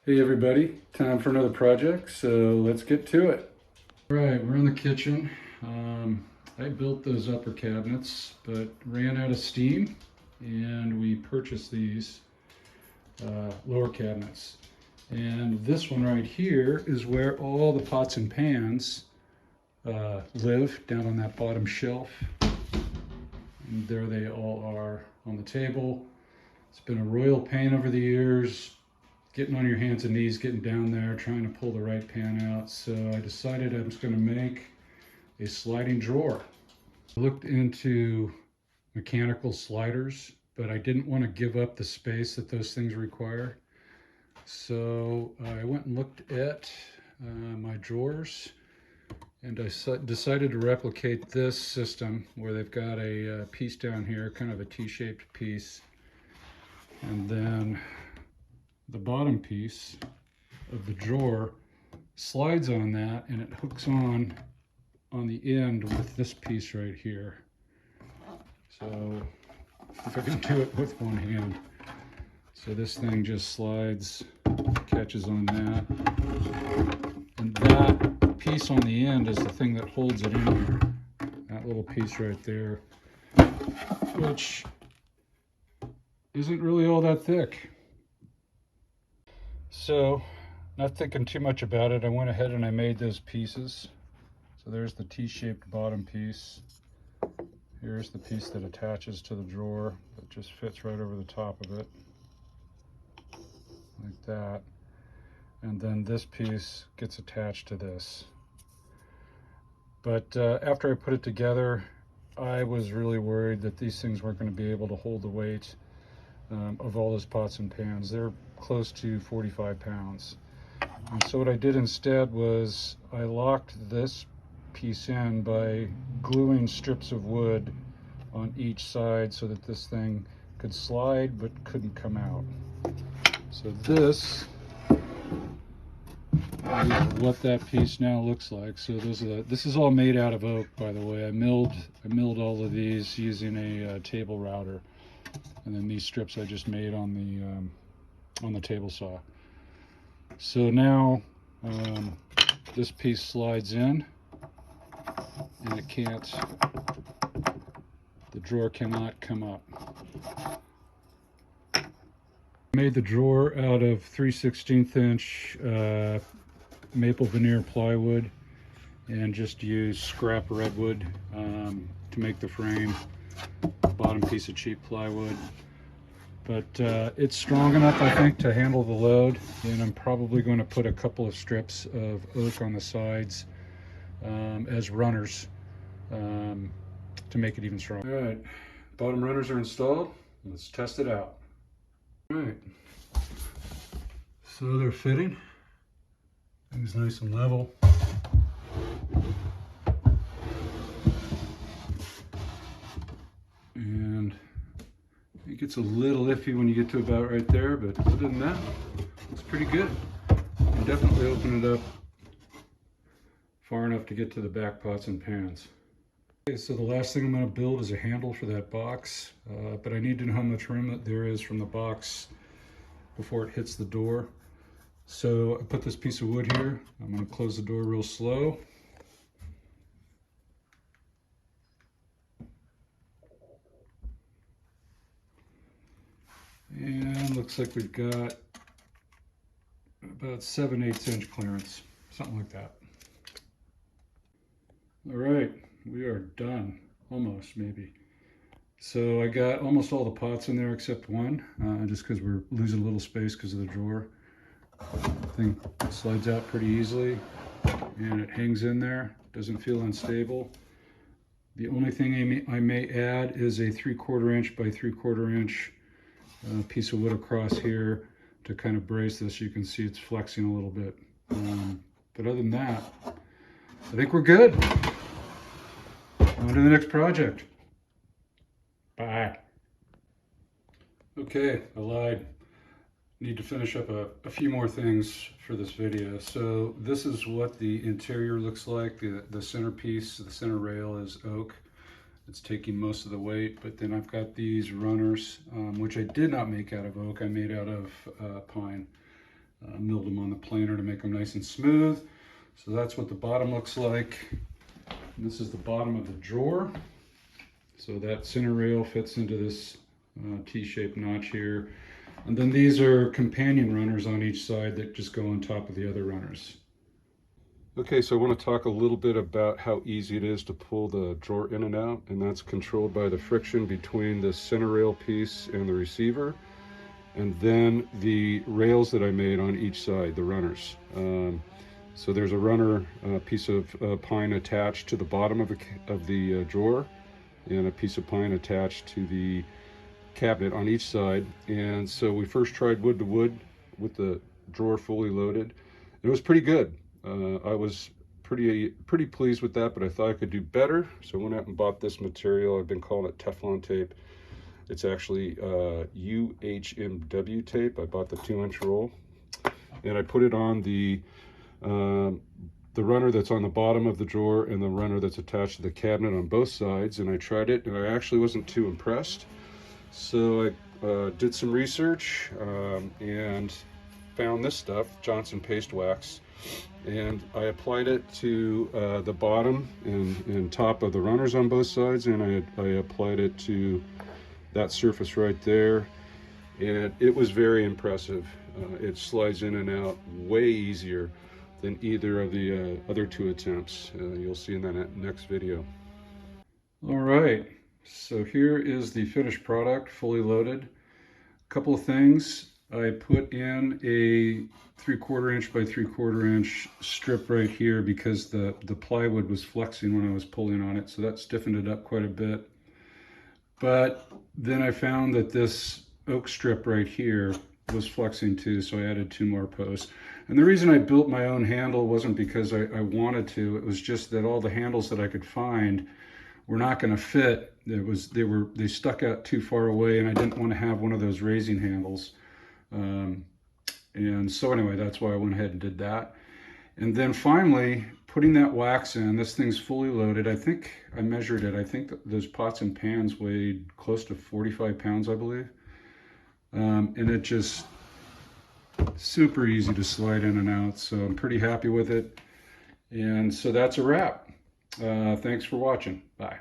Hey everybody, time for another project, so let's get to it. All right, we're in the kitchen. I built those upper cabinets, but ran out of steam, and we purchased these lower cabinets. And this one right here is where all the pots and pans live, down on that bottom shelf. And there they all are on the table. It's been a royal pain over the years, getting on your hands and knees, getting down there, trying to pull the right pan out. So I decided I was going to make a sliding drawer. I looked into mechanical sliders, but I didn't want to give up the space that those things require. So I went and looked at my drawers, and I decided to replicate this system where they've got a piece down here, kind of a T-shaped piece, and then the bottom piece of the drawer slides on that, and it hooks on the end with this piece right here. So if I can do it with one hand. So this thing just slides, catches on that, and that piece on the end is the thing that holds it in here. That little piece right there, which isn't really all that thick. So, not thinking too much about it, I went ahead and I made those pieces. So there's the T-shaped bottom piece. Here's the piece that attaches to the drawer that just fits right over the top of it, like that. And then this piece gets attached to this. But after I put it together, I was really worried that these things weren't going to be able to hold the weight of all those pots and pans. They're close to 45 pounds. And so what I did instead was I locked this piece in by gluing strips of wood on each side so that this thing could slide but couldn't come out. So this is what that piece now looks like. So this is all made out of oak, by the way. I milled all of these using a table router, and then these strips I just made on the table saw. So now this piece slides in, and the drawer cannot come up. I made the drawer out of 3/16 inch maple veneer plywood, and just used scrap redwood to make the frame. Bottom piece of cheap plywood. But it's strong enough, I think, to handle the load, and I'm probably going to put a couple of strips of oak on the sides as runners to make it even stronger. All right, bottom runners are installed. Let's test it out. All right, so they're fitting. Things nice and level. And it gets a little iffy when you get to about right there, but other than that, it's pretty good. You can definitely open it up far enough to get to the back pots and pans. Okay, so the last thing I'm going to build is a handle for that box, but I need to know how much room that there is from the box before it hits the door. So I put this piece of wood here. I'm going to close the door real slow. And looks like we've got about 7/8 inch clearance, something like that. All right, we are done, almost maybe. So I got almost all the pots in there except one, just because we're losing a little space because of the drawer. The thing slides out pretty easily, and it hangs in there, doesn't feel unstable. The only thing I may add is a 3/4 inch by 3/4 inch piece of wood across here to kind of brace this. You can see it's flexing a little bit. But other than that, I think we're good. On to the next project. Bye. Okay, I lied. Need to finish up a few more things for this video. So this is what the interior looks like. The centerpiece, the center rail is oak. It's taking most of the weight, but then I've got these runners, which I did not make out of oak. I made out of pine. milled them on the planer to make them nice and smooth. So that's what the bottom looks like. And this is the bottom of the drawer. So that center rail fits into this T-shaped notch here. And then these are companion runners on each side that just go on top of the other runners. Okay, so I want to talk a little bit about how easy it is to pull the drawer in and out, and that's controlled by the friction between the center rail piece and the receiver, and then the rails that I made on each side, the runners. So there's a runner piece of pine attached to the bottom of the drawer, and a piece of pine attached to the cabinet on each side. And so we first tried wood to wood with the drawer fully loaded. It was pretty good. I was pretty pleased with that, but I thought I could do better. So I went out and bought this material. I've been calling it Teflon tape. It's actually UHMW tape. I bought the 2-inch roll, and I put it on the runner that's on the bottom of the drawer and the runner that's attached to the cabinet on both sides. And I tried it, and I actually wasn't too impressed. So I did some research and found this stuff, Johnson Paste Wax, and I applied it to the bottom and top of the runners on both sides, and I applied it to that surface right there, and it was very impressive. It slides in and out way easier than either of the other 2 attempts. You'll see in that next video. All right, so here is the finished product, fully loaded. A couple of things. I put in a 3/4 inch by 3/4 inch strip right here because the plywood was flexing when I was pulling on it, so that stiffened it up quite a bit. But then I found that this oak strip right here was flexing too, so I added 2 more posts. And the reason I built my own handle wasn't because I wanted to, it was just that all the handles that I could find were not going to fit. They stuck out too far away, and I didn't want to have one of those raising handles. And so anyway, that's why I went ahead and did that. And then finally, putting that wax in, this thing's fully loaded. I think I measured it. I think those pots and pans weighed close to 45 pounds, I believe. And it just super easy to slide in and out. So I'm pretty happy with it. And so that's a wrap. Thanks for watching. Bye.